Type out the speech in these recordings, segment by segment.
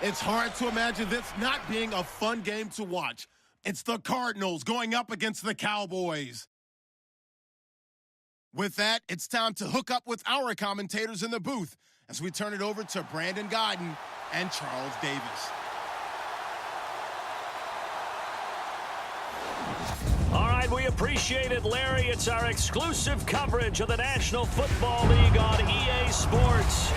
It's hard to imagine this not being a fun game to watch. It's the Cardinals going up against the Cowboys. With that, it's time to hook up with our commentators in the booth as we turn it over to Brandon Godden and Charles Davis. All right, we appreciate it, Larry. It's our exclusive coverage of the National Football League on EA Sports.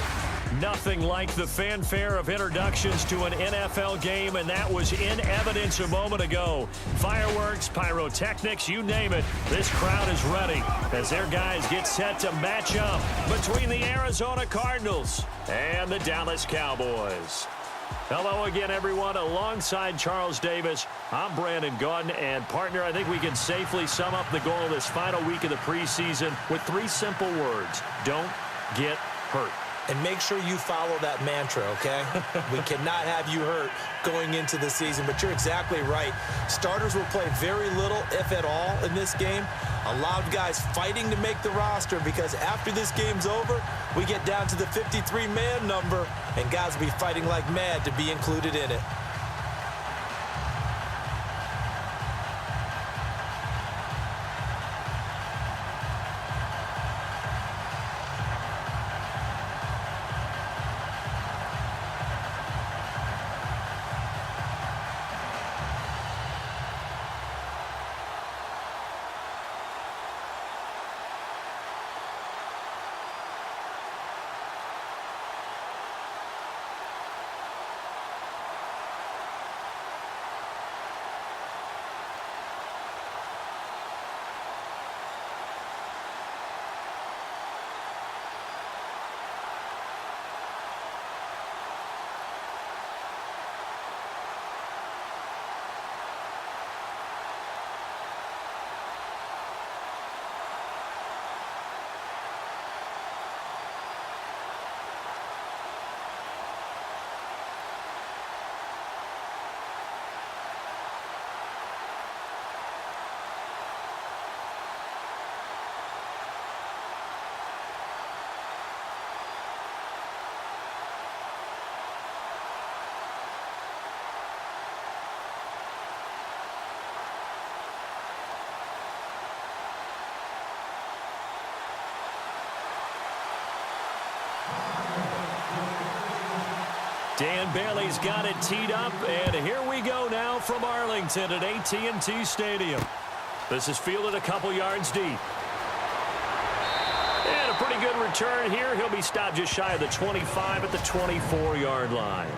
Nothing like the fanfare of introductions to an NFL game, and that was in evidence a moment ago. Fireworks, pyrotechnics, you name it. This crowd is ready as their guys get set to match up between the Arizona Cardinals and the Dallas Cowboys. Hello again, everyone. Alongside Charles Davis, I'm Brandon Godden. And, partner, I think we can safely sum up the goal of this final week of the preseason with 3 simple words. Don't get hurt. And make sure you follow that mantra, okay? We cannot have you hurt going into the season, but you're exactly right. Starters will play very little, if at all, in this game. A lot of guys fighting to make the roster because after this game's over, we get down to the 53-man number, and guys will be fighting like mad to be included in it. Dan Bailey's got it teed up, and here we go now from Arlington at AT&T Stadium. This is fielded a couple yards deep. And a pretty good return here. He'll be stopped just shy of the 25 at the 24-yard line.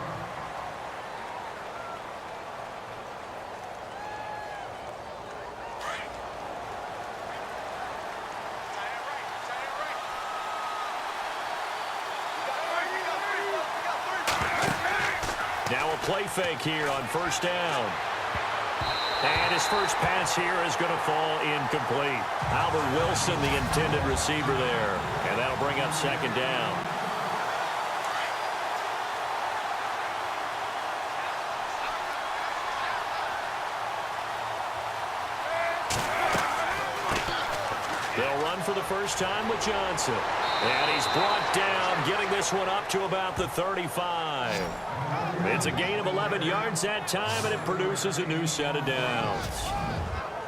Now a play fake here on first down. And his first pass here is going to fall incomplete. Albert Wilson, the intended receiver there. And that'll bring up second down. They'll run for the first time with Johnson. And he's brought down, getting this one up to about the 35. It's a gain of 11 yards that time, and it produces a new set of downs.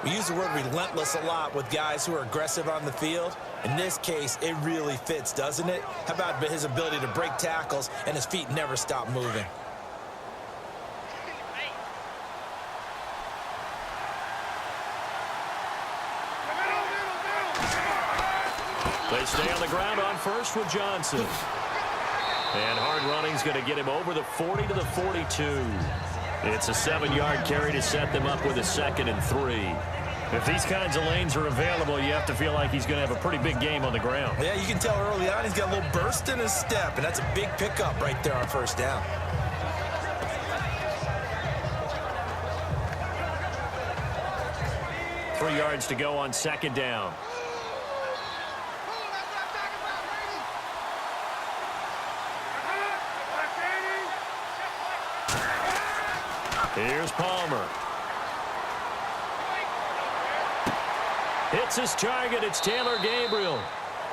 We use the word relentless a lot with guys who are aggressive on the field. In this case, it really fits, doesn't it? How about his ability to break tackles and his feet never stop moving? They stay on the ground on first with Johnson. And hard running's going to get him over the 40 to the 42. It's a 7-yard carry to set them up with a 2nd and 3. If these kinds of lanes are available, you have to feel like he's going to have a pretty big game on the ground. Yeah, you can tell early on he's got a little burst in his step, and that's a big pickup right there on first down. Three yards to go on second down. Here's Palmer. Hits his target. It's Taylor Gabriel.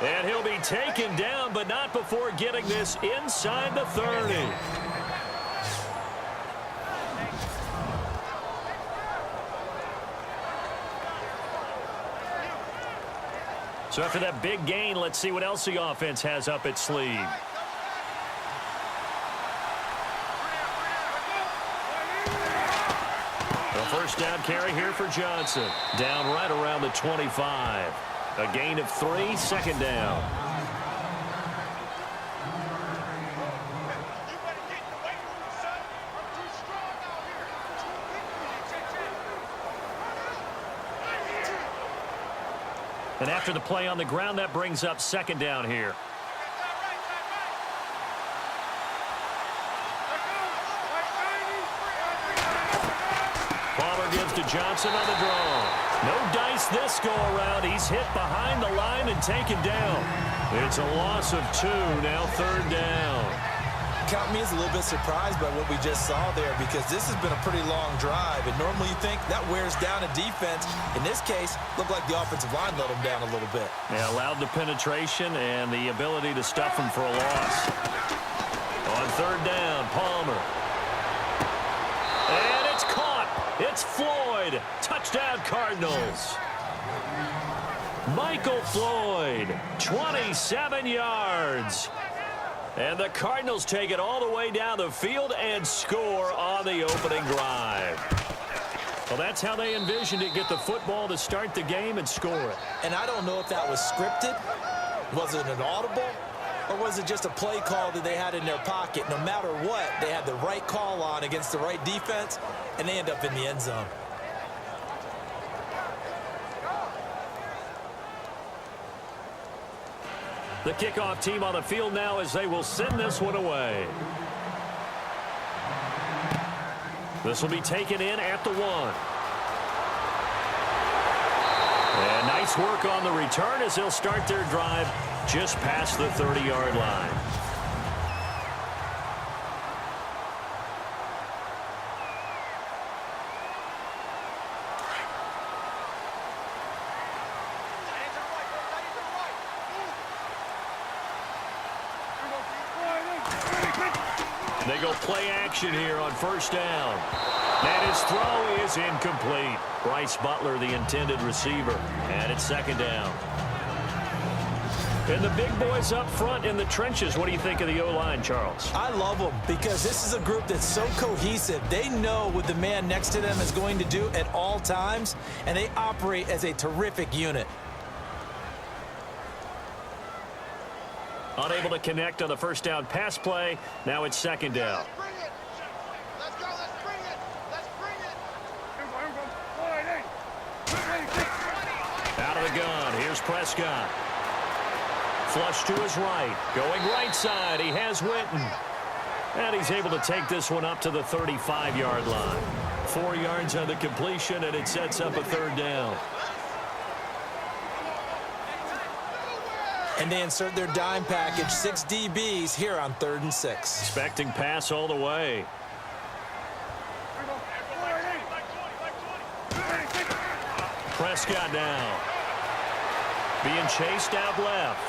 And he'll be taken down, but not before getting this inside the 30. So after that big gain, let's see what else the offense has up its sleeve. The first down carry here for Johnson. Down right around the 25. A gain of 3, second down. And after the play on the ground, that brings up second down here. Palmer gives to Johnson on the draw. No dice this go-around. He's hit behind the line and taken down. It's a loss of 2, now third down. Count me as a little bit surprised by what we just saw there, because this has been a pretty long drive, and normally you think that wears down a defense. In this case, looked like the offensive line let them down a little bit. Yeah, allowed the penetration and the ability to stuff them for a loss. On third down, Palmer. And it's caught. It's Floyd. Touchdown, Cardinals. Michael Floyd, 27 yards. And the Cardinals take it all the way down the field and score on the opening drive. Well, that's how they envisioned it, get the football to start the game and score it. And I don't know if that was scripted. Was it an audible? Or was it just a play call that they had in their pocket? No matter what, they had the right call on against the right defense, and they end up in the end zone. The kickoff team on the field now as they will send this one away. This will be taken in at the 1. And nice work on the return as they'll start their drive just past the 30-yard line. They go play action here on first down. And his throw is incomplete. Bryce Butler, the intended receiver. And it's second down. And the big boys up front in the trenches. What do you think of the O-line, Charles? I love them because this is a group that's so cohesive. They know what the man next to them is going to do at all times, and they operate as a terrific unit. Unable to connect on the first down pass play. Now it's second down. Let's go, let's bring it. Let's bring it. Out of the gun. Here's Prescott. Flush to his right. Going right side. He has Witten. And he's able to take this one up to the 35-yard line. 4 yards on the completion, and it sets up a third down. And they insert their dime package, 6 DBs here on 3rd and 6. Expecting pass all the way. Prescott now. Being chased out left.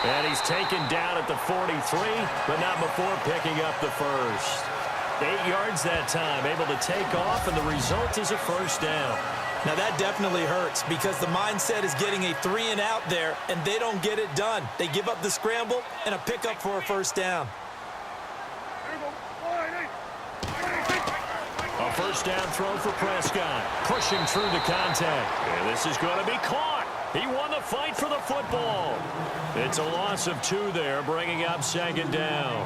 And he's taken down at the 43, but not before picking up the first. 8 yards that time, able to take off, and the result is a first down. Now that definitely hurts because the mindset is getting a 3 and out there, and they don't get it done. They give up the scramble and a pickup for a first down. A first down throw for Prescott. Pushing through the contact. And this is going to be caught. He won the fight for the football. It's a loss of 2 there, bringing up second down.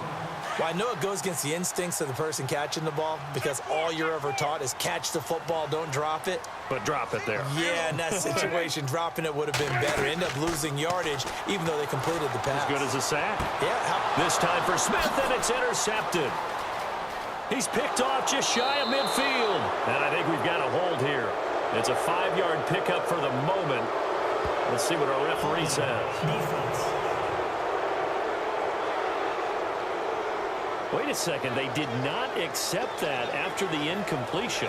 Well, I know it goes against the instincts of the person catching the ball because all you're ever taught is catch the football, don't drop it. But drop it there. Yeah, in that situation, dropping it would have been better. End up losing yardage, even though they completed the pass. As good as a sack. Yeah. This time for Smith, and it's intercepted. He's picked off just shy of midfield. And I think we've got a hold here. It's a 5-yard pickup for the moment. Let's see what our referee says. Defense. Wait a second. They did not accept that after the incompletion.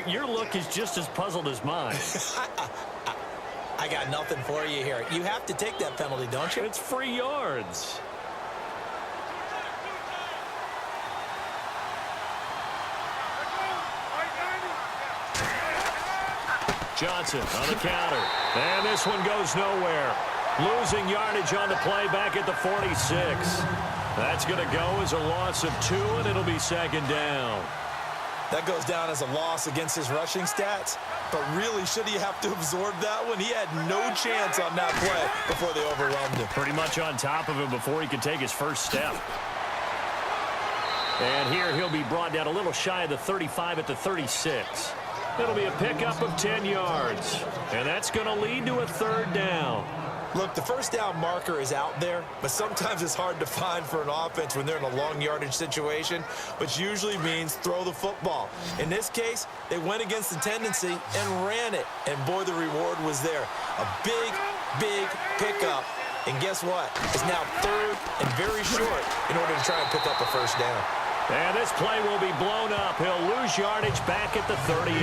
Your look is just as puzzled as mine. I got nothing for you here. You have to take that penalty, don't you? It's free yards. Johnson on the counter. And this one goes nowhere. Losing yardage on the play back at the 46. That's going to go as a loss of 2, and it'll be second down. That goes down as a loss against his rushing stats. But really, should he have to absorb that one? He had no chance on that play before they overwhelmed him. Pretty much on top of him before he could take his first step. And here he'll be brought down a little shy of the 35 at the 36. It'll be a pickup of 10 yards. And that's going to lead to a third down. Look, the first down marker is out there, but sometimes it's hard to find for an offense when they're in a long yardage situation, which usually means throw the football. In this case, they went against the tendency and ran it. And boy, the reward was there. A big, big pickup. And guess what? It's now third and very short in order to try and pick up a first down. And this play will be blown up. He'll lose yardage back at the 38.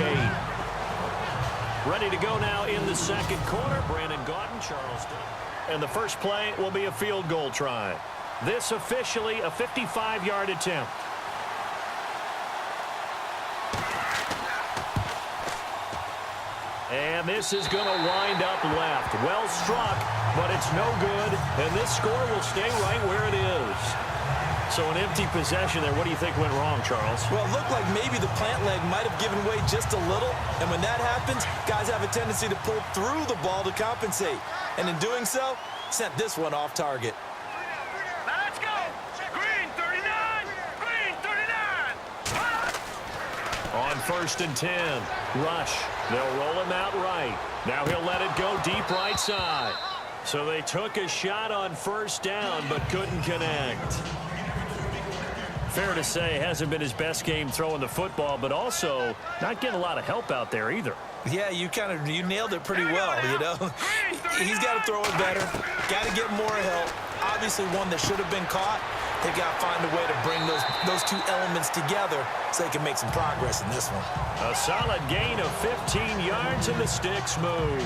Ready to go now in the second quarter. Brandon Gaudin, Charleston. And the first play will be a field goal try. This officially a 55-yard attempt. And this is going to wind up left. Well struck, but it's no good. And this score will stay right where it is. So an empty possession there. What do you think went wrong, Charles? Well, it looked like maybe the plant leg might have given way just a little. And when that happens, guys have a tendency to pull through the ball to compensate. And in doing so, sent this one off target. Let's go. Green 39. Green 39. On 1st and 10. Rush. They'll roll him out right. Now he'll let it go deep right side. So they took a shot on first down but couldn't connect. Fair to say, hasn't been his best game throwing the football, but also not getting a lot of help out there either. Yeah, you nailed it pretty well, you know. He's got to throw it better, got to get more help. Obviously one that should have been caught. They've got to find a way to bring those two elements together so they can make some progress in this one. A solid gain of 15 yards and the sticks move.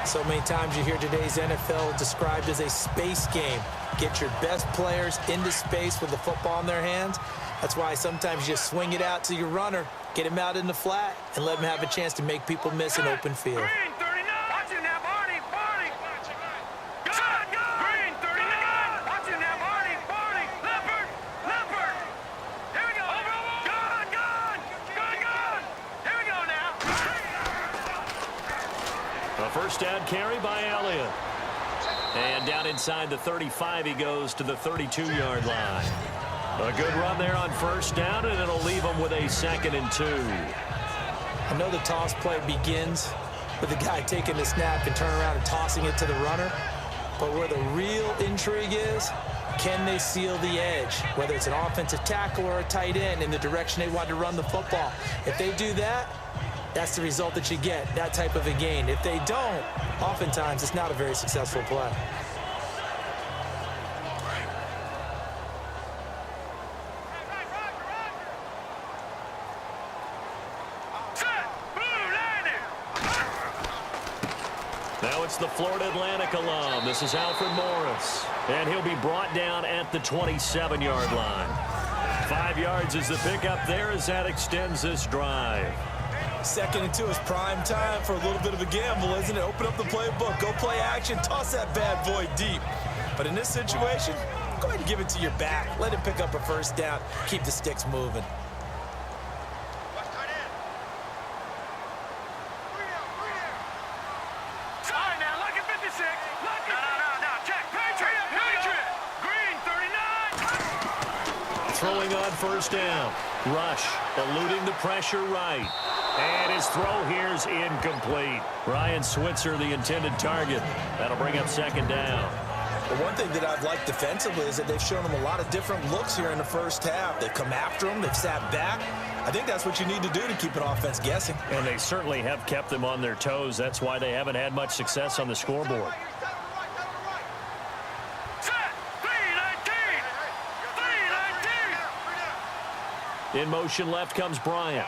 So many times you hear today's NFL described as a space game. Get your best players into space with the football in their hands. That's why sometimes you just swing it out to your runner, get him out in the flat, and let him have a chance to make people miss an open field. Green 39. Watching that, Barney. Barney. Good. Green 39. Watching that, Barney. Barney. Leopard. Leopard. Here we go. Good. Good. Good. Good. Here we go now. A first down carry by Elliott. And down inside the 35, he goes to the 32-yard line. A good run there on first down, and it'll leave him with a 2nd and 2. I know the toss play begins with the guy taking the snap and turning around and tossing it to the runner. But where the real intrigue is, can they seal the edge? Whether it's an offensive tackle or a tight end in the direction they want to run the football. If they do that, that's the result that you get, that type of a gain. If they don't, oftentimes it's not a very successful play. Now it's the Florida Atlantic alum. This is Alfred Morris. And he'll be brought down at the 27-yard line. 5 yards is the pickup there as that extends this drive. 2nd and 2 is prime time for a little bit of a gamble, isn't it? Open up the playbook, go play action, toss that bad boy deep. But in this situation, go ahead and give it to your back. Let him pick up a first down. Keep the sticks moving. Throwing on first down. Rush, eluding the pressure right. And his throw here's incomplete. Ryan Switzer, the intended target. That'll bring up 2nd down. The one thing that I've liked defensively is that they've shown him a lot of different looks here in the first half. They've come after him. They've sat back. I think that's what you need to do to keep an offense guessing. And they certainly have kept them on their toes. That's why they haven't had much success on the scoreboard. In motion left comes Bryant.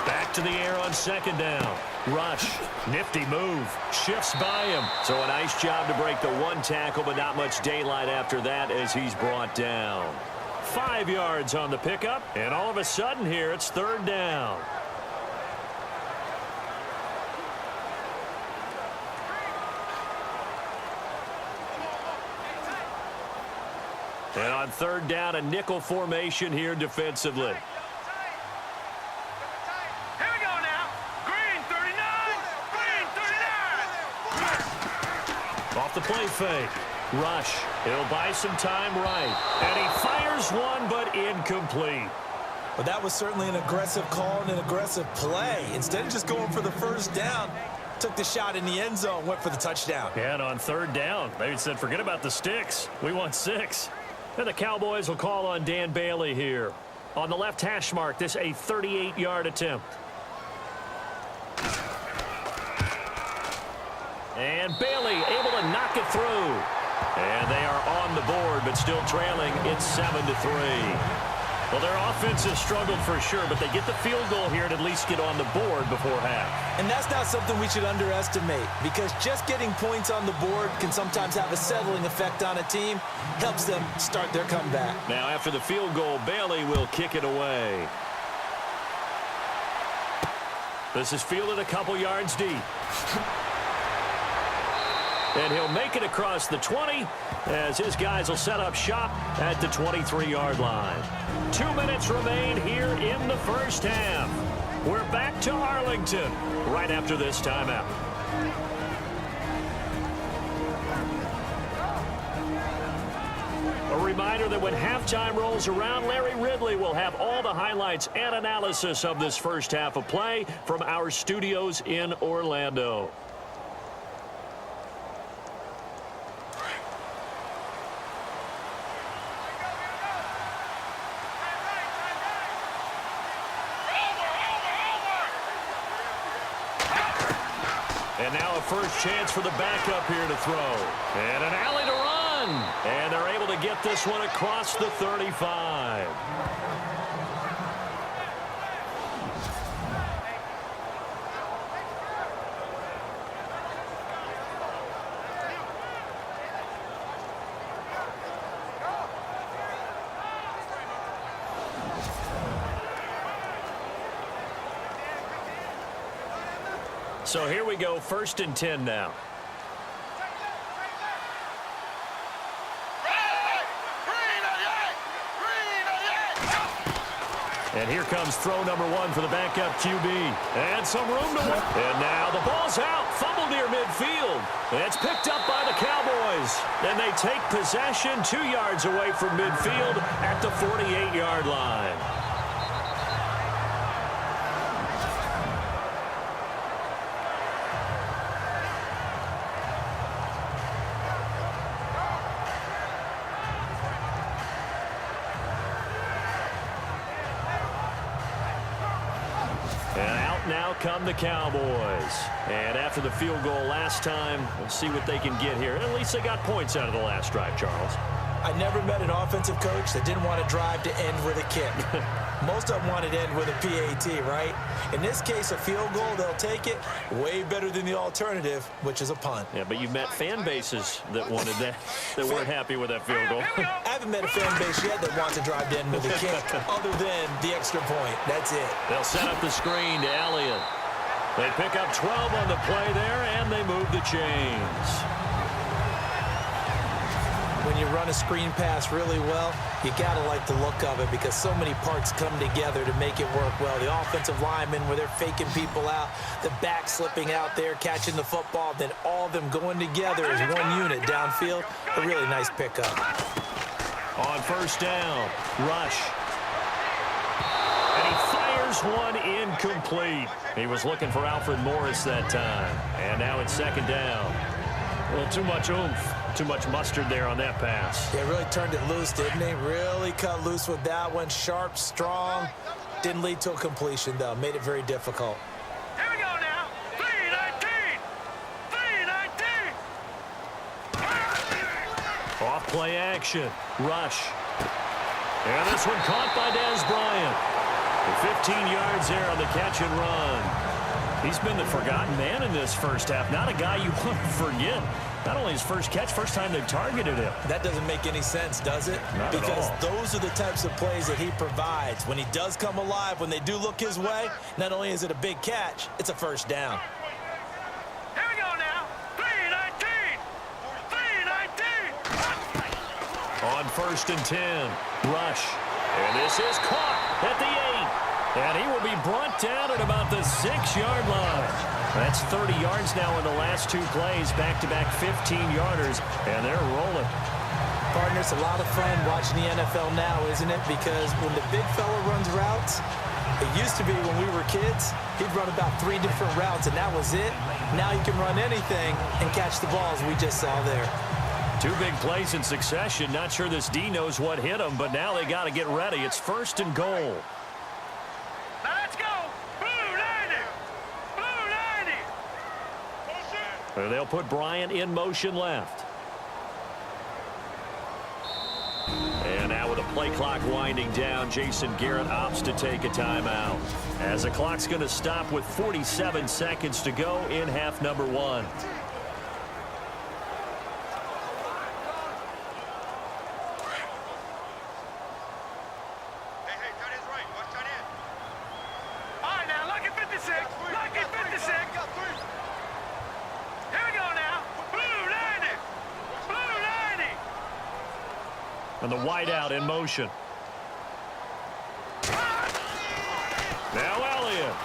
Back to the air on 2nd down. Rush. Nifty move. Shifts by him. So a nice job to break the one tackle, but not much daylight after that as he's brought down. 5 yards on the pickup. And all of a sudden here, it's 3rd down. And on 3rd down, a nickel formation here defensively. Here we go now. Green 39. Green 39. Off the play fake. Rush. He'll buy some time right. And he fires one, but incomplete. But that was certainly an aggressive call and an aggressive play. Instead of just going for the 1st down, took the shot in the end zone, went for the touchdown. And on 3rd down, they said, forget about the sticks. We want 6. And the Cowboys will call on Dan Bailey here. On the left hash mark, this a 38-yard attempt. And Bailey able to knock it through. And they are on the board, but still trailing. It's 7-3. Well, their offense has struggled for sure, but they get the field goal here and at least get on the board before half. And that's not something we should underestimate, because just getting points on the board can sometimes have a settling effect on a team. Helps them start their comeback. Now, after the field goal, Bailey will kick it away. This is fielded a couple yards deep. And he'll make it across the 20 as his guys will set up shop at the 23-yard line. 2 minutes remain here in the first half. We're back to Arlington right after this timeout. A reminder that when halftime rolls around, Larry Ridley will have all the highlights and analysis of this first half of play from our studios in Orlando. And now a first chance for the backup here to throw. And an alley to run. And they're able to get this one across the 35. So here we go, 1st and 10 now. And here comes throw number 1 for the backup QB. And some room to work. And now the ball's out. Fumbled near midfield. It's picked up by the Cowboys. And they take possession 2 yards away from midfield at the 48-yard line. Now come the Cowboys. And after the field goal last time, we'll see what they can get here. At least they got points out of the last drive, Charles. I never met an offensive coach that didn't want to drive to end with a kick. Most of them wanted to end with a PAT, right? In this case, a field goal, they'll take it. Way better than the alternative, which is a punt. Yeah, but you've met fan bases that wanted that, that weren't happy with that field goal. I haven't met a fan base yet that wants to drive to end with a kick other than the extra point. That's it. They'll set up the screen to Elliott. They pick up 12 on the play there, and they move the chains. When you run a screen pass really well, you got to like the look of it because so many parts come together to make it work well. The offensive linemen, where they're faking people out, the back slipping out there, catching the football, then all of them going together as one unit downfield. A really nice pickup. On 1st down, Rush. And he fires one incomplete. He was looking for Alfred Morris that time. And now it's 2nd down. A little too much oomph. Too much mustard there on that pass. They really turned it loose, didn't they? Really cut loose with that one. Sharp, strong. Didn't lead to a completion, though. Made it very difficult. Here we go now. 3-19. 3-19. Off play action. Rush. And this one caught by Dez Bryant. 15 yards there on the catch and run. He's been the forgotten man in this first half. Not a guy you want to forget. Not only his first catch, first time they've targeted him. That doesn't make any sense, does it? Not because at all. those are the types of plays that he provides. When he does come alive, when they do look his way, not only is it a big catch, it's a first down. Here we go now. 3-19. 3-19. On 1st and 10, rush. And this is caught at the 8. And he will be brought down at about the 6-yard line. That's 30 yards now in the last 2 plays, back-to-back 15-yarders, and they're rolling. Partner, it's a lot of fun watching the NFL now, isn't it? Because when the big fella runs routes, it used to be when we were kids, he'd run about 3 different routes, and that was it. Now he can run anything and catch the balls we just saw there. 2 big plays in succession. Not sure this D knows what hit him, but now they got to get ready. It's 1st and goal. Now let's go. Blue 90. Blue 90. They'll put Bryant in motion left. And now with the play clock winding down, Jason Garrett opts to take a timeout. As the clock's going to stop with 47 seconds to go in half number 1. And the wideout in motion. Now Elliott.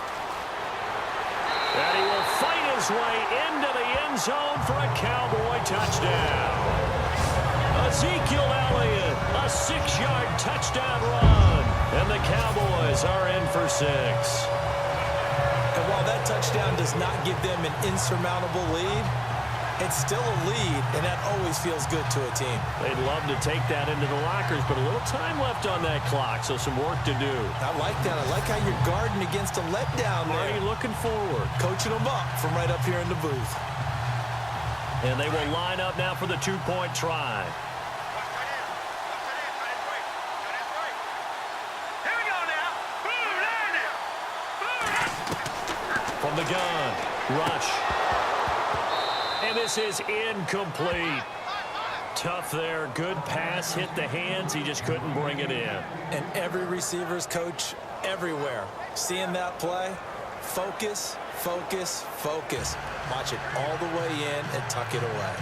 And he will fight his way into the end zone for a Cowboy touchdown. Ezekiel Elliott, a 6-yard touchdown run. And the Cowboys are in for 6. And while that touchdown does not give them an insurmountable lead, it's still a lead, and that always feels good to a team. They'd love to take that into the lockers, but a little time left on that clock, so some work to do. I like that. I like how you're guarding against a letdown there. Already looking forward. Coaching them up from right up here in the booth. And they will line up now for the 2-point try. Here we go now. Blue 90. From the gun, rush. And this is incomplete. Tough there. Good pass. Hit the hands. He just couldn't bring it in. And every receiver's coach everywhere. Seeing that play, focus, focus, focus. Watch it all the way in and tuck it away.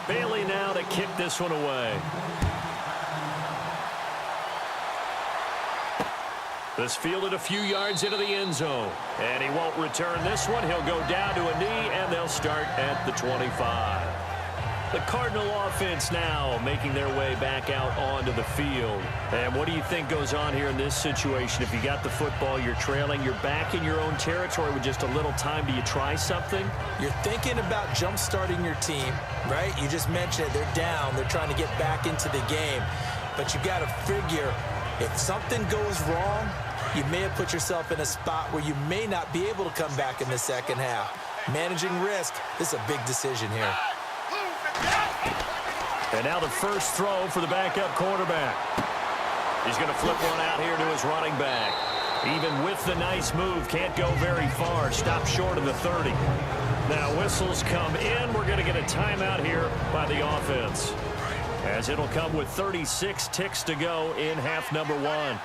Bailey now to kick this one away. This fielded a few yards into the end zone. And he won't return this one. He'll go down to a knee, and they'll start at the 25. The Cardinal offense now making their way back out onto the field. And what do you think goes on here in this situation? If you got the football, you're trailing, you're back in your own territory with just a little time. Do you try something? You're thinking about jump-starting your team, right? You just mentioned it. They're down. They're trying to get back into the game. But you got to figure, if something goes wrong, you may have put yourself in a spot where you may not be able to come back in the second half. Managing risk, this is a big decision here. And now the first throw for the backup quarterback. He's going to flip one out here to his running back. Even with the nice move, can't go very far. Stop short of the 30. Now whistles come in. We're going to get a timeout here by the offense, as it'll come with 36 ticks to go in half number 1.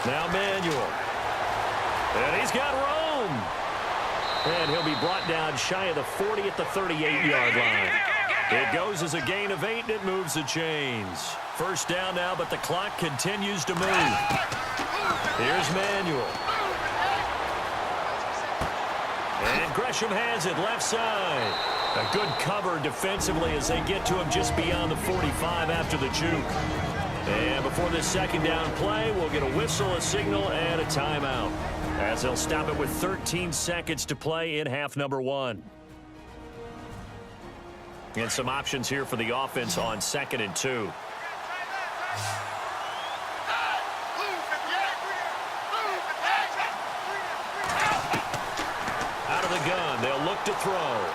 Now Manuel. And he's got room. And he'll be brought down shy of the 40 at the 38-yard line. It goes as a gain of 8, and it moves the chains. First down now, but the clock continues to move. Here's Manuel. And Gresham has it left side. A good cover defensively as they get to him just beyond the 45 after the juke. And before this second down play, we'll get a whistle, a signal, and a timeout, as they'll stop it with 13 seconds to play in half number 1. And some options here for the offense on 2nd and 2. Out of the gun, they'll look to throw.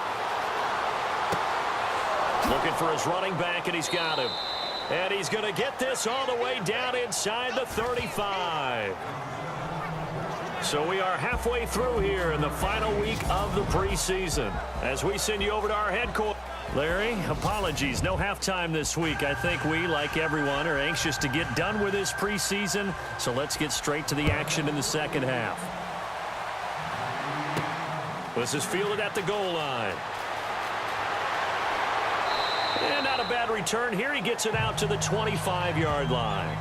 Looking for his running back, and he's got him. And he's going to get this all the way down inside the 35. So we are halfway through here in the final week of the preseason as we send you over to our headquarters. Larry, apologies. No halftime this week. I think we, like everyone, are anxious to get done with this preseason. So let's get straight to the action in the second half. This is fielded at the goal line. And not a bad return here. He gets it out to the 25-yard line.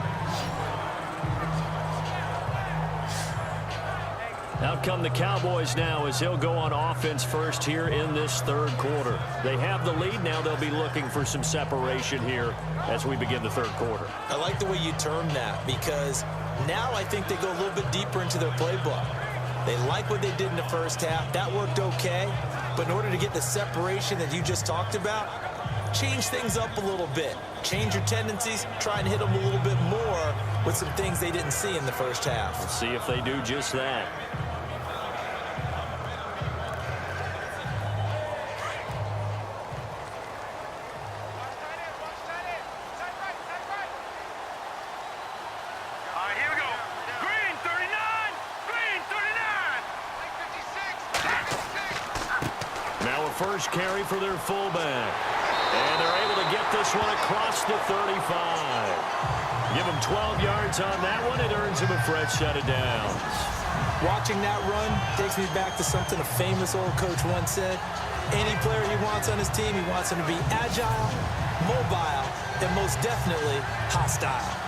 Out come the Cowboys now as he'll go on offense first here in this third quarter. They have the lead. Now they'll be looking for some separation here as we begin the third quarter. I like the way you term that because now I think they go a little bit deeper into their playbook. They like what they did in the first half. That worked okay. But in order to get the separation that you just talked about, change things up a little bit. Change your tendencies. Try and hit them a little bit more with some things they didn't see in the first half. Let's see if they do just that. First carry for their fullback. And they're able to get this one across the 35. Give him 12 yards on that one. It earns him a fresh set of downs. Watching that run takes me back to something a famous old coach once said. Any player he wants on his team, he wants him to be agile, mobile, and most definitely hostile.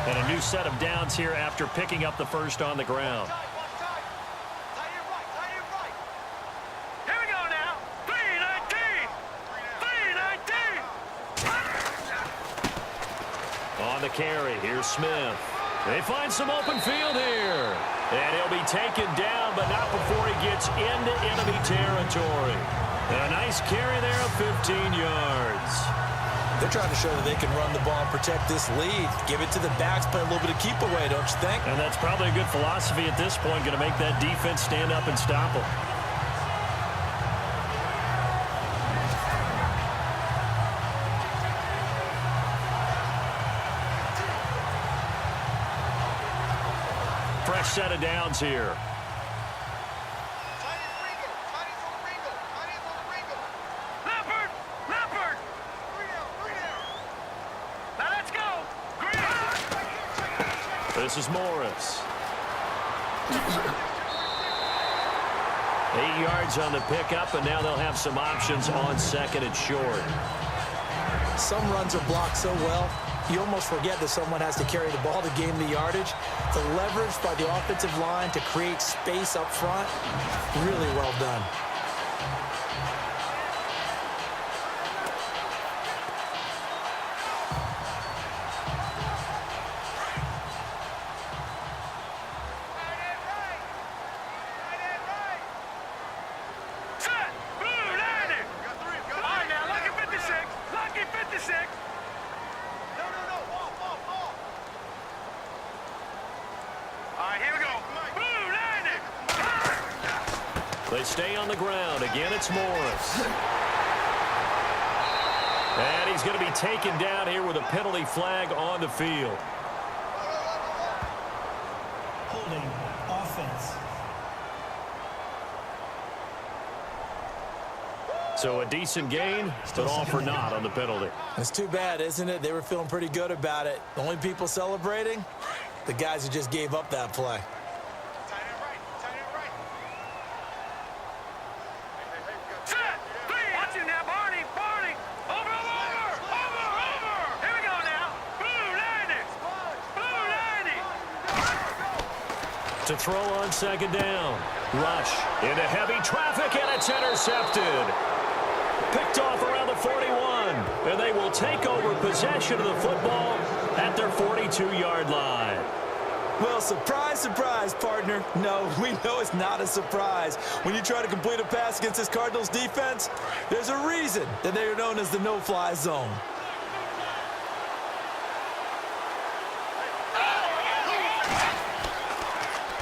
And a new set of downs here after picking up the first on the ground. Here we go now. 319. 319. On the carry, here's Smith. They find some open field here. And he'll be taken down, but not before he gets into enemy territory. And a nice carry there of 15 yards. They're trying to show that they can run the ball and protect this lead. Give it to the backs, play a little bit of keep away, don't you think? And that's probably a good philosophy at this point, going to make that defense stand up and stop them. Fresh set of downs here. This is Morris. 8 yards on the pickup, and now they'll have some options on second and short. Some runs are blocked so well, you almost forget that someone has to carry the ball to gain the yardage. The leverage by the offensive line to create space up front, really well done. They stay on the ground. Again, it's Morris. And he's going to be taken down here with a penalty flag on the field. Holding offense. So a decent gain, but all for naught on the penalty. It's too bad, isn't it? They were feeling pretty good about it. The only people celebrating, the guys who just gave up that play. To throw on second down. Rush into heavy traffic, and it's intercepted. Picked off around the 41, and they will take over possession of the football at their 42-yard line. Well, surprise, surprise, partner. No, we know it's not a surprise. When you try to complete a pass against this Cardinals defense, there's a reason that they are known as the no-fly zone.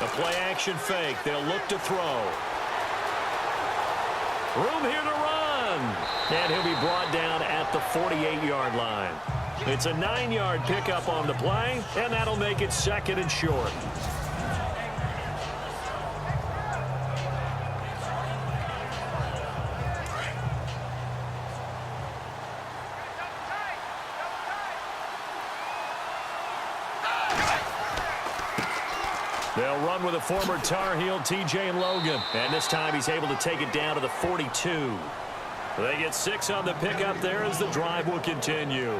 A play-action fake. They'll look to throw. Room here to run. And he'll be brought down at the 48-yard line. It's a 9-yard pickup on the play, and that'll make it 2nd and short. They'll run with a former Tar Heel, T.J. Logan. And this time he's able to take it down to the 42. They get 6 on the pickup there as the drive will continue.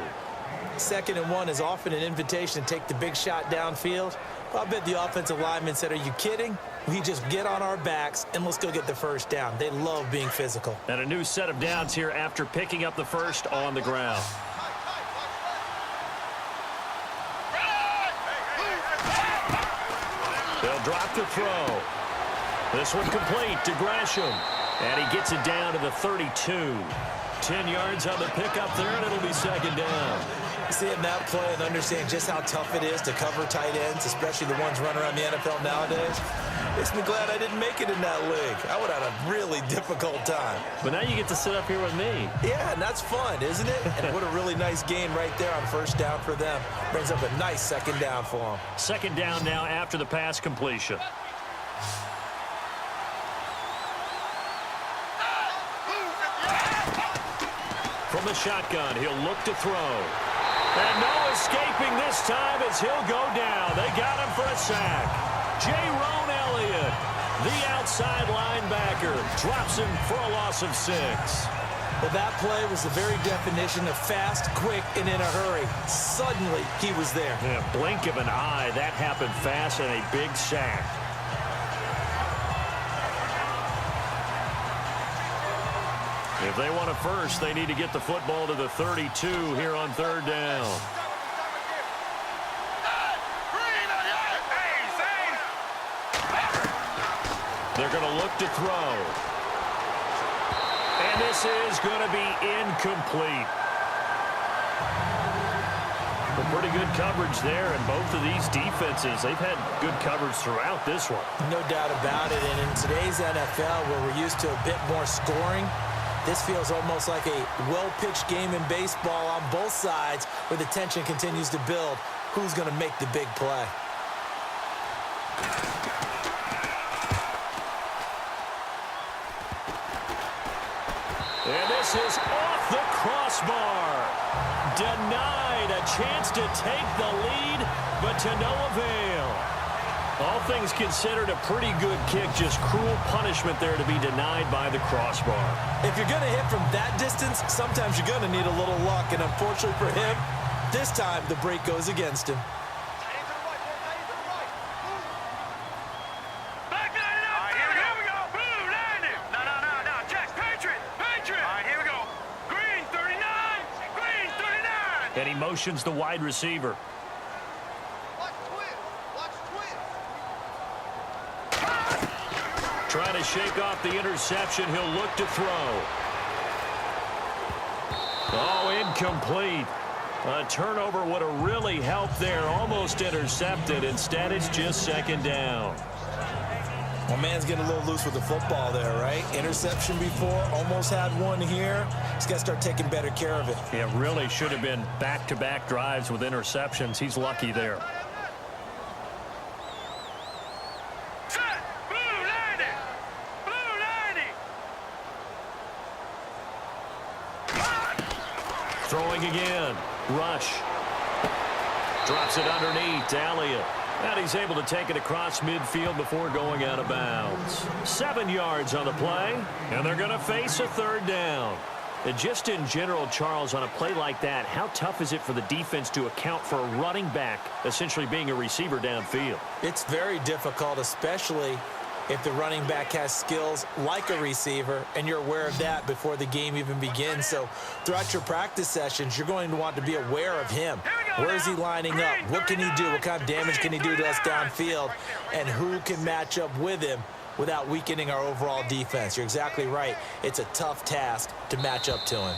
2nd and 1 is often an invitation to take the big shot downfield. I bet the offensive lineman said, are you kidding? We just get on our backs and let's go get the first down. They love being physical. And a new set of downs here after picking up the first on the ground. They'll drop the throw. This one complete to Gresham. And he gets it down to the 32. 10 yards on the pickup there, and it'll be 2nd down. Seeing that play and understand just how tough it is to cover tight ends, especially the ones running around the NFL nowadays, makes me glad I didn't make it in that league. I would have had a really difficult time. But now you get to sit up here with me. Yeah, and that's fun, isn't it? And what a really nice gain right there on first down for them. Brings up a nice 2nd down for them. 2nd down now after the pass completion. From the shotgun, he'll look to throw. And no escaping this time as he'll go down. They got him for a sack. J-Ron Elliott, the outside linebacker, drops him for a loss of 6. Well, that play was the very definition of fast, quick, and in a hurry. Suddenly, he was there. Yeah, blink of an eye. That happened fast and a big sack. If they want a first, they need to get the football to the 32 here on 3rd down. They're going to look to throw. And this is going to be incomplete. Well, pretty good coverage there, and both of these defenses, they've had good coverage throughout this one. No doubt about it, and in today's NFL, where we're used to a bit more scoring, this feels almost like a well-pitched game in baseball on both sides where the tension continues to build. Who's going to make the big play? And this is off the crossbar. Denied a chance to take the lead, but to no avail. All things considered, a pretty good kick, just cruel punishment there to be denied by the crossbar. If you're going to hit from that distance, sometimes you're going to need a little luck, and unfortunately for him, this time the break goes against him. Back 99. All right, here we go. Blue 90. No. Jacks, Patriot. All right, here we go. Green 39. Green 39. And he motions the wide receiver. Trying to shake off the interception. He'll look to throw. Oh, incomplete. A turnover would have really helped there. Almost intercepted. Instead, it's just 2nd down. Well, man's getting a little loose with the football there, right? Interception before, almost had one here. He's got to start taking better care of it. It really should have been back-to-back drives with interceptions. He's lucky there. Throwing again. Rush. Drops it underneath. Elliott. And he's able to take it across midfield before going out of bounds. 7 yards on the play. And they're going to face a 3rd down. And just in general, Charles, on a play like that, how tough is it for the defense to account for a running back essentially being a receiver downfield? It's very difficult, especially if the running back has skills like a receiver, and you're aware of that before the game even begins. So throughout your practice sessions, you're going to want to be aware of him. Where is he lining up? What can he do? What kind of damage can he do to us downfield? And who can match up with him without weakening our overall defense? You're exactly right. It's a tough task to match up to him.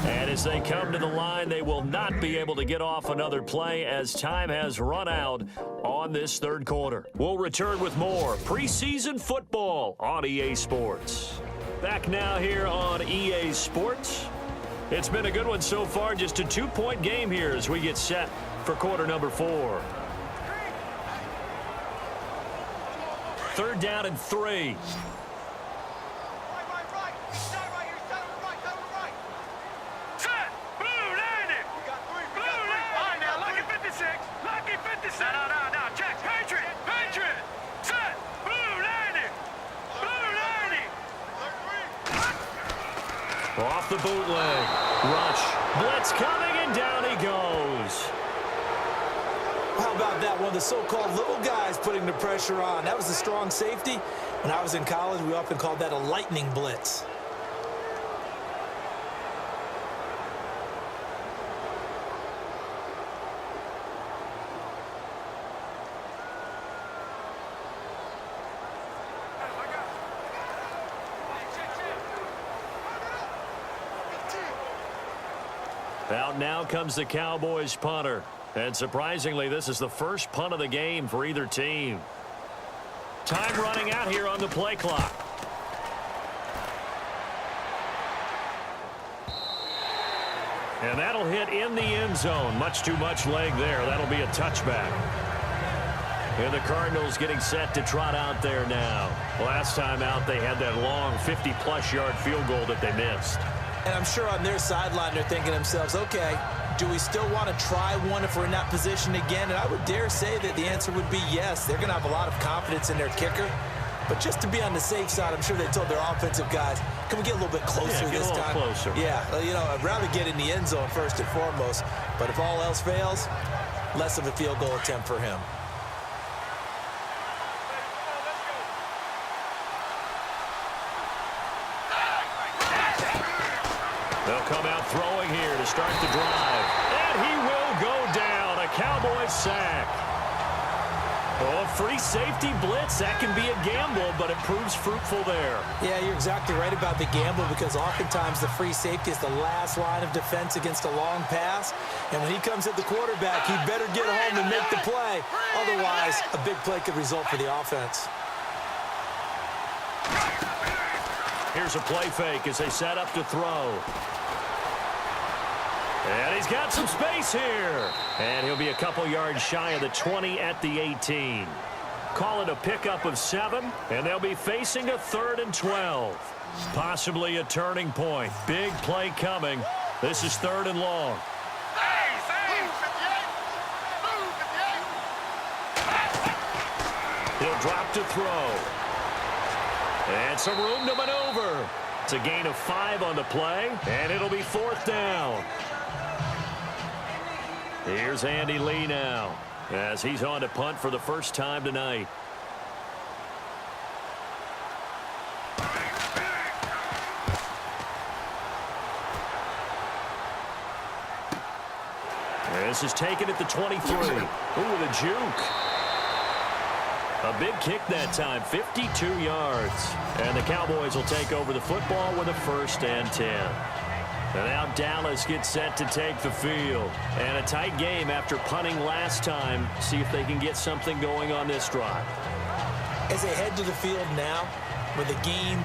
And as they come to the line, they will not be able to get off another play as time has run out on this third quarter. We'll return with more preseason football on EA Sports. Back now here on EA Sports. It's been a good one so far, just a 2-point game here as we get set for quarter number 4. Third down and 3. Off the bootleg. Rush. Blitz coming, and down he goes. How about that? One of the so-called little guys putting the pressure on. That was a strong safety. When I was in college, we often called that a lightning blitz. Out now comes the Cowboys punter. And surprisingly, this is the first punt of the game for either team. Time running out here on the play clock. And that'll hit in the end zone. Much too much leg there. That'll be a touchback. And the Cardinals getting set to trot out there now. Last time out, they had that long 50-plus yard field goal that they missed. And I'm sure on their sideline they're thinking to themselves, okay, do we still want to try one if we're in that position again? And I would dare say that the answer would be yes. They're going to have a lot of confidence in their kicker. But just to be on the safe side, I'm sure they told their offensive guys, can we get a little bit closer this time? Closer. Yeah, you know, I'd rather get in the end zone first and foremost. But if all else fails, less of a field goal attempt for him. They'll come out throwing here to start the drive. And he will go down. A Cowboys sack. Oh, free safety blitz. That can be a gamble, but it proves fruitful there. Yeah, you're exactly right about the gamble because oftentimes the free safety is the last line of defense against a long pass. And when he comes at the quarterback, he better get home and make the play. Otherwise, a big play could result for the offense. Here's a play fake as they set up to throw. And he's got some space here. And he'll be a couple yards shy of the 20 at the 18. Call it a pickup of 7, and they'll be facing a 3rd and 12. Possibly a turning point. Big play coming. This is 3rd and long. He'll drop to throw. And some room to maneuver. It's a gain of 5 on the play, and it'll be 4th down. Here's Andy Lee now as he's on to punt for the first time tonight. This is taken at the 23. Ooh, the juke. A big kick that time, 52 yards. And the Cowboys will take over the football with a 1st and 10. And now Dallas gets set to take the field. And a tight game after punting last time. See if they can get something going on this drive. As they head to the field now, with the game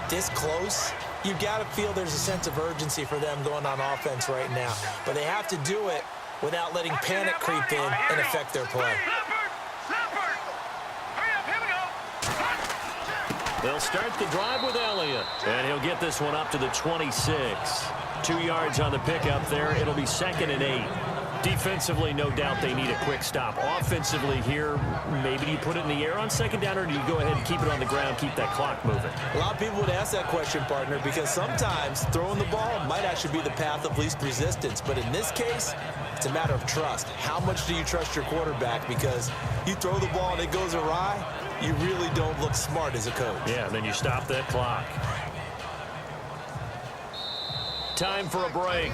this close, you've got to feel there's a sense of urgency for them going on offense right now. But they have to do it without letting panic creep in and affect their play. They'll start the drive with Elliott. And he'll get this one up to the 26. 2 yards on the pickup there. It'll be 2nd and 8. Defensively, no doubt they need a quick stop. Offensively here, maybe do you put it in the air on 2nd down, or do you go ahead and keep it on the ground, keep that clock moving? A lot of people would ask that question, partner, because sometimes throwing the ball might actually be the path of least resistance. But in this case, it's a matter of trust. How much do you trust your quarterback? Because you throw the ball and it goes awry, you really don't look smart as a coach. Yeah, then you stop that clock. Time for a break.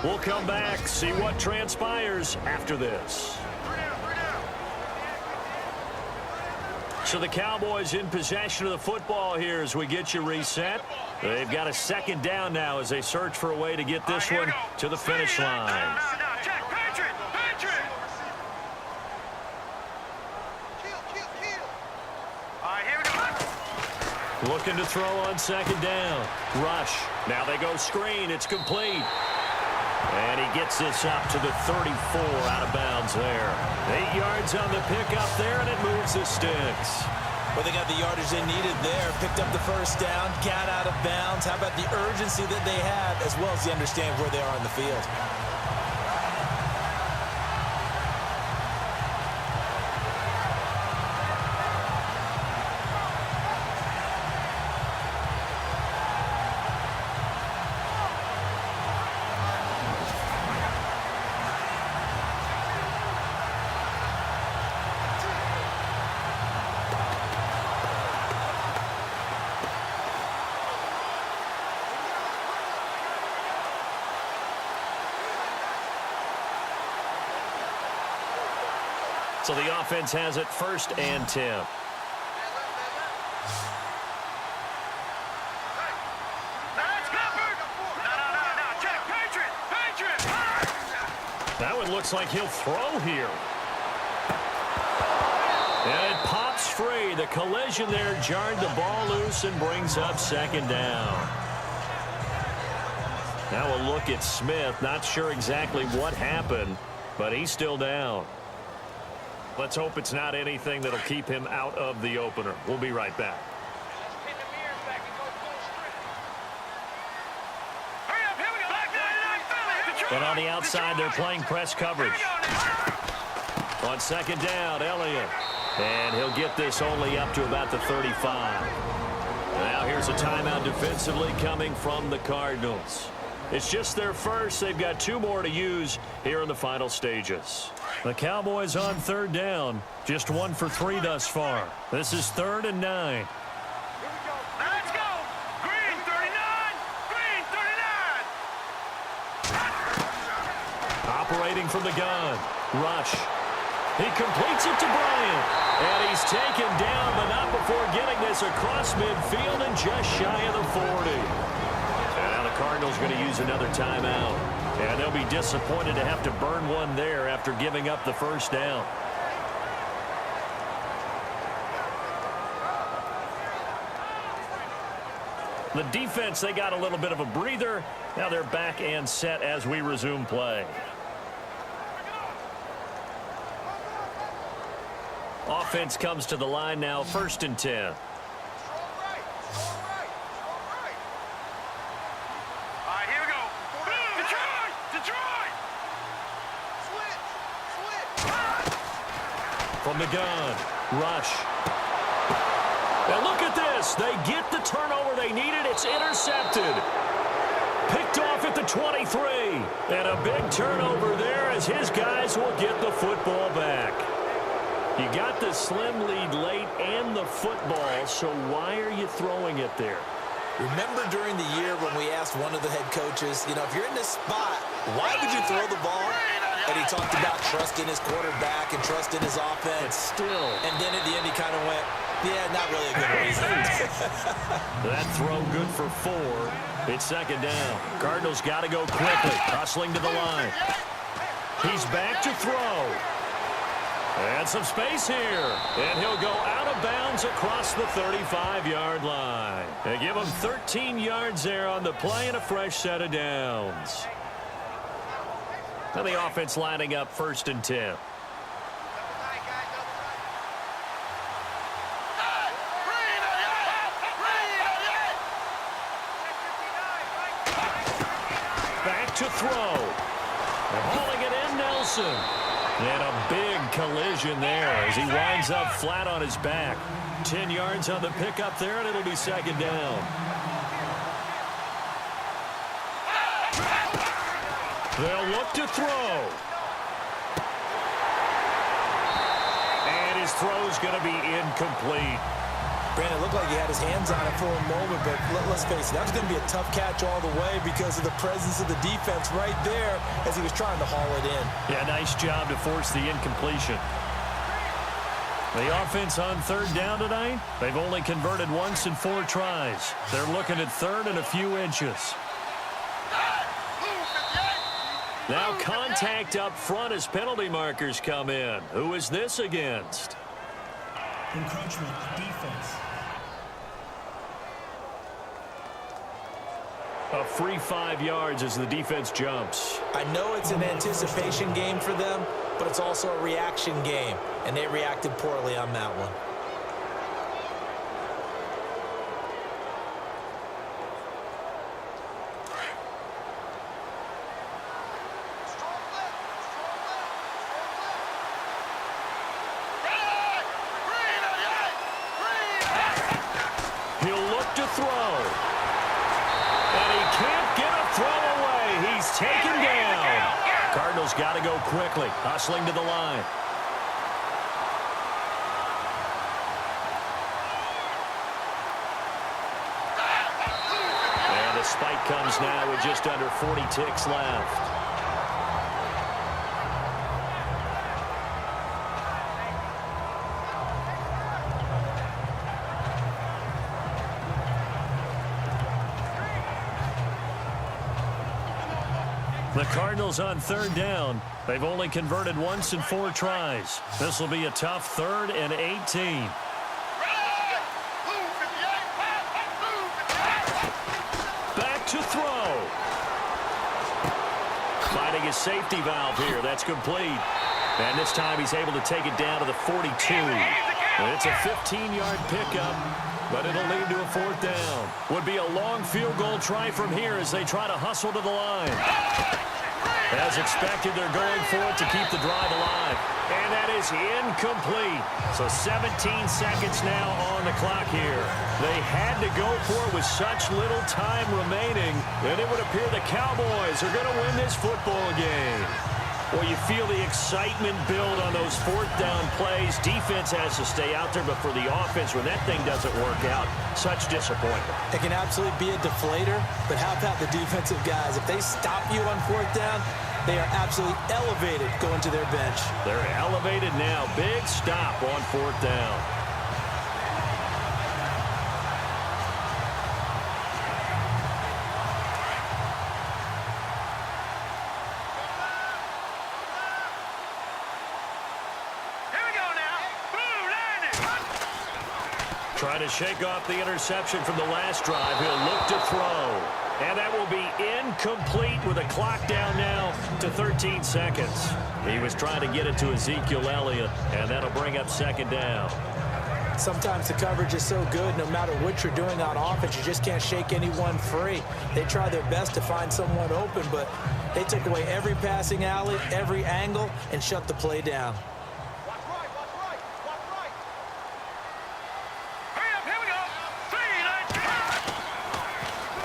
We'll come back, see what transpires after this. So the Cowboys in possession of the football here as we get you reset. They've got a second down now as they search for a way to get this one to the finish line. No, check. Patriot. All right, here we go. Looking to throw on second down. Rush. Now they go screen. It's complete. And he gets this up to the 34 out of bounds there. 8 yards on the pickup there, and it moves the sticks. Well, they got the yardage they needed there. Picked up the first down, got out of bounds. How about the urgency that they have, as well as the understanding where they are on the field? So the offense has it 1st and 10. That one looks like he'll throw here. And it pops free. The collision there jarred the ball loose and brings up 2nd down. Now a look at Smith. Not sure exactly what happened, but he's still down. Let's hope it's not anything that'll keep him out of the opener. We'll be right back. And on the outside, they're playing press coverage. On 2nd down, Elliott. And he'll get this only up to about the 35. Now here's a timeout defensively coming from the Cardinals. It's just their first. They've got 2 more to use here in the final stages. The Cowboys on 3rd down. Just 1 for 3 thus far. This is 3rd and 9. Let's go. Green 39. Green 39. Operating from the gun. Rush. He completes it to Bryant. And he's taken down, but not before getting this across midfield and just shy of the 40. And now the Cardinals going to use another timeout. And they'll be disappointed to have to burn one there after giving up the 1st down. The defense, they got a little bit of a breather. Now they're back and set as we resume play. Offense comes to the line now, 1st and 10. From the gun, Rush. And look at this. They get the turnover they needed. It's intercepted. Picked off at the 23. And a big turnover there as his guys will get the football back. You got the slim lead late and the football, so why are you throwing it there? Remember during the year when we asked one of the head coaches, if you're in this spot, why would you throw the ball? And he talked about trusting his quarterback and trusting his offense. But still. And then at the end he kind of went, yeah, not really a good reason. That throw good for 4. It's 2nd down. Cardinals got to go quickly. Hustling to the line. He's back to throw. And some space here. And he'll go out of bounds across the 35-yard line. They give him 13 yards there on the play and a fresh set of downs. And the offense lining up 1st and 10. Back to throw. And hauling it in, Nelson. And a big collision there as he winds up flat on his back. 10 yards on the pickup there, and it'll be 2nd down. They'll look to throw. And his throw's going to be incomplete. Brandon, it looked like he had his hands on it for a moment, but let's face it, that was going to be a tough catch all the way because of the presence of the defense right there as he was trying to haul it in. Yeah, nice job to force the incompletion. The offense on third down tonight, they've only converted once in 4 tries. They're looking at third and a few inches. Now contact up front as penalty markers come in. Who is this against? Encroachment, defense. A free 5 yards as the defense jumps. I know it's an anticipation game for them, but it's also a reaction game, and they reacted poorly on that one. He'll look to throw. And he can't get a throw away. He's taken down. Cardinals got to go quickly, hustling to the line. And the spike comes now with just under 40 ticks left. The Cardinals on third down. They've only converted once in 4 tries. This will be a tough 3rd and 18. Back to throw. Finding his safety valve here. That's complete. And this time he's able to take it down to the 42. And it's a 15-yard pickup, but it'll lead to a 4th down. Would be a long field goal try from here as they try to hustle to the line. As expected, they're going for it to keep the drive alive. And that is incomplete. So 17 seconds now on the clock here. They had to go for it with such little time remaining that it would appear the Cowboys are going to win this football game. Well, you feel the excitement build on those 4th down plays. Defense has to stay out there, but for the offense, when that thing doesn't work out, such disappointment. It can absolutely be a deflator, but how about the defensive guys? If they stop you on 4th down, they are absolutely elevated going to their bench. They're elevated now. Big stop on 4th down. Trying to shake off the interception from the last drive. He'll look to throw. And that will be incomplete with a clock down now to 13 seconds. He was trying to get it to Ezekiel Elliott, and that'll bring up 2nd down. Sometimes the coverage is so good, no matter what you're doing on offense, you just can't shake anyone free. They try their best to find someone open, but they took away every passing alley, every angle, and shut the play down.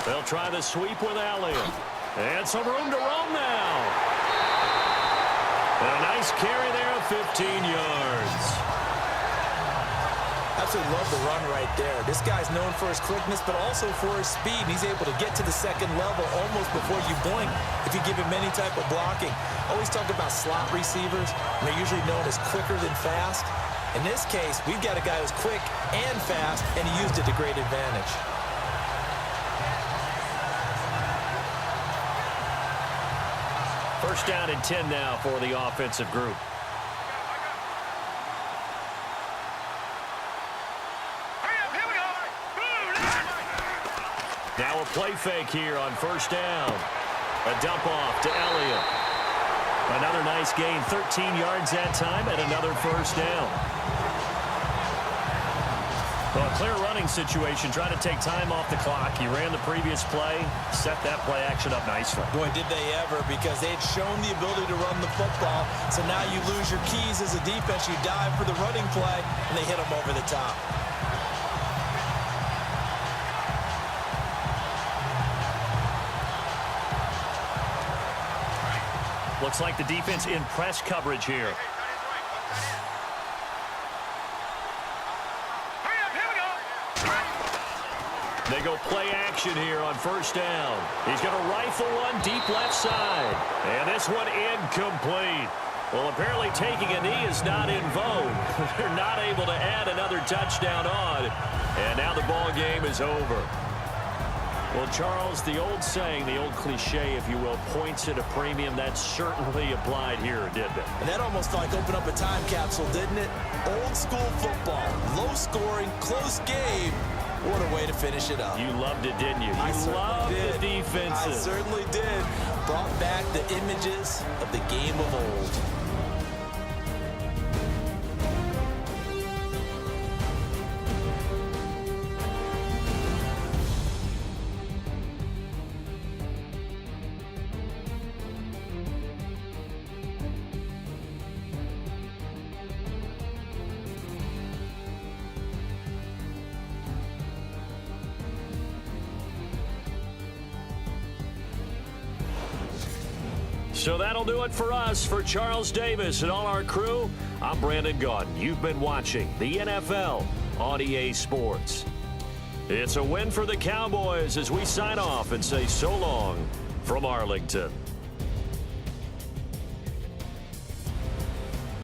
They'll try the sweep with Elliott. And some room to roam now. A nice carry there of 15 yards. Absolutely love the run right there. This guy's known for his quickness, but also for his speed. And he's able to get to the 2nd level almost before you blink if you give him any type of blocking. Always talk about slot receivers. And they're usually known as quicker than fast. In this case, we've got a guy who's quick and fast, and he used it to great advantage. First down and 10 now for the offensive group. Now a play fake here on 1st down. A dump off to Elliott. Another nice gain, 13 yards that time, and another 1st down. Well, a clear running situation, trying to take time off the clock. He ran the previous play, set that play action up nicely. Boy, did they ever, because they had shown the ability to run the football. So now you lose your keys as a defense. You dive for the running play, and they hit them over the top. Looks like the defense in press coverage here. They go play action here on 1st down. He's going to rifle one deep left side. And this one incomplete. Well, apparently taking a knee is not in vogue. They're not able to add another touchdown on. And now the ball game is over. Well, Charles, the old saying, the old cliche, if you will, points at a premium, that certainly applied here, didn't it? And that almost like opened up a time capsule, didn't it? Old school football, low scoring, close game. What a way to finish it up. You loved it, didn't you? You loved the defenses. I certainly did. Brought back the images of the game of old. So that'll do it for us. For Charles Davis and all our crew, I'm Brandon Gaudin. You've been watching the NFL on EA Sports. It's a win for the Cowboys as we sign off and say so long from Arlington.